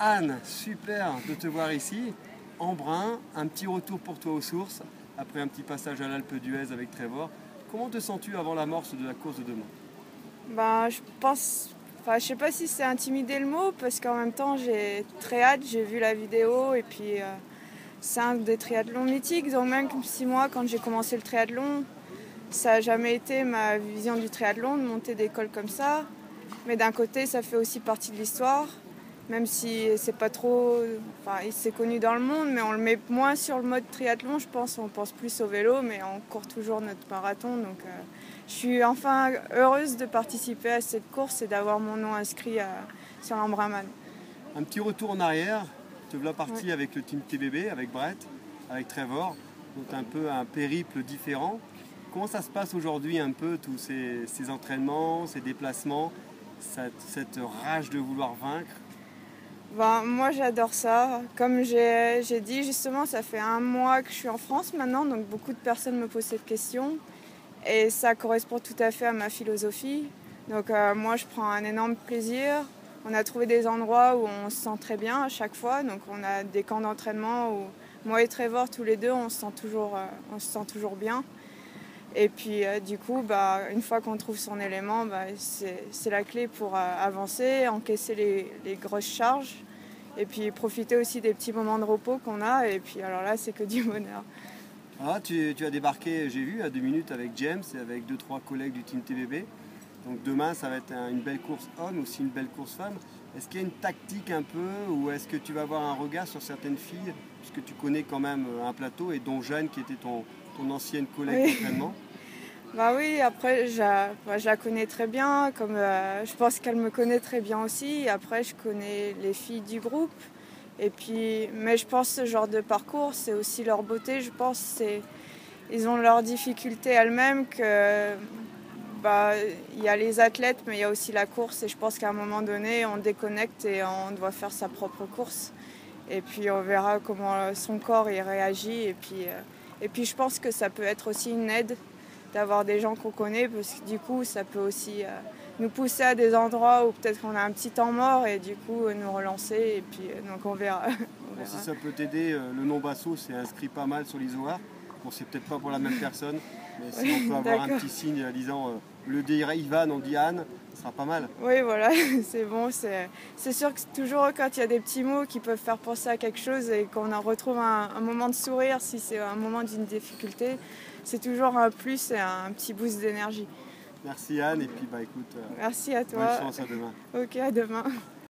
Anne, super de te voir ici. Embrun, un petit retour pour toi aux sources, après un petit passage à l'Alpe d'Huez avec Trevor. Comment te sens-tu avant l'amorce de la course de demain? Je pense, je sais pas si c'est intimider le mot, parce qu'en même temps j'ai très hâte, j'ai vu la vidéo et puis c'est un des triathlons mythiques. Donc même si moi quand j'ai commencé le triathlon, ça n'a jamais été ma vision du triathlon de monter des cols comme ça. Mais d'un côté ça fait aussi partie de l'histoire, même si c'est pas trop, c'est connu dans le monde, mais on le met moins sur le mode triathlon, je pense. On pense plus au vélo, mais on court toujours notre marathon. Donc je suis enfin heureuse de participer à cette course et d'avoir mon nom inscrit sur l'Embrunman. Un petit retour en arrière, te voilà parti Ouais. avec le team TBB, avec Brett, avec Trevor, donc un peu un périple différent. Comment ça se passe aujourd'hui un peu, tous ces entraînements, ces déplacements, cette rage de vouloir vaincre? Moi j'adore ça. Comme j'ai dit justement, ça fait un mois que je suis en France maintenant, donc beaucoup de personnes me posent cette question. Et ça correspond tout à fait à ma philosophie. Donc moi je prends un énorme plaisir. On a trouvé des endroits où on se sent très bien à chaque fois. Donc on a des camps d'entraînement où moi et Trevor tous les deux on se sent toujours bien. Et puis du coup une fois qu'on trouve son élément, c'est la clé pour avancer, encaisser les grosses charges. Et puis profiter aussi des petits moments de repos qu'on a. Et puis alors là c'est que du bonheur. Ah, tu as débarqué, j'ai vu, à 2 minutes avec James et avec 2-3 collègues du team TBB. Donc demain, ça va être une belle course homme, aussi une belle course femme. Est-ce qu'il y a une tactique un peu, ou est-ce que tu vas avoir un regard sur certaines filles, puisque tu connais quand même un plateau, et dont Jeanne, qui était ton ancienne collègue Oui. d'entraînement? Oui, après, je la connais très bien, comme je pense qu'elle me connaît très bien aussi. Après, je connais les filles du groupe. Et puis, mais je pense que ce genre de parcours, c'est aussi leur beauté. Je pense ils ont leurs difficultés elles-mêmes, que il y a les athlètes, mais il y a aussi la course. Et je pense qu'à un moment donné, on déconnecte et on doit faire sa propre course. Et puis, on verra comment son corps y réagit. Et puis, je pense que ça peut être aussi une aide d'avoir des gens qu'on connaît, parce que du coup ça peut aussi nous pousser à des endroits où peut-être qu'on a un petit temps mort et du coup nous relancer, et puis donc on verra. On Bon, si verra. ça peut t'aider, le nom Basso s'est inscrit pas mal sur l'Isoar. Bon, c'est peut-être pas pour la même personne, mais si on peut avoir un D'accord. petit signe disant le dire Ivan, on dit Anne, ce sera pas mal. Oui, voilà, c'est bon. C'est sûr que toujours quand il y a des petits mots qui peuvent faire penser à quelque chose et qu'on en retrouve un moment de sourire, si c'est un moment d'une difficulté, c'est toujours un plus et un petit boost d'énergie. Merci Anne, et puis écoute, Merci à bonne toi. chance à demain. Ok, à demain.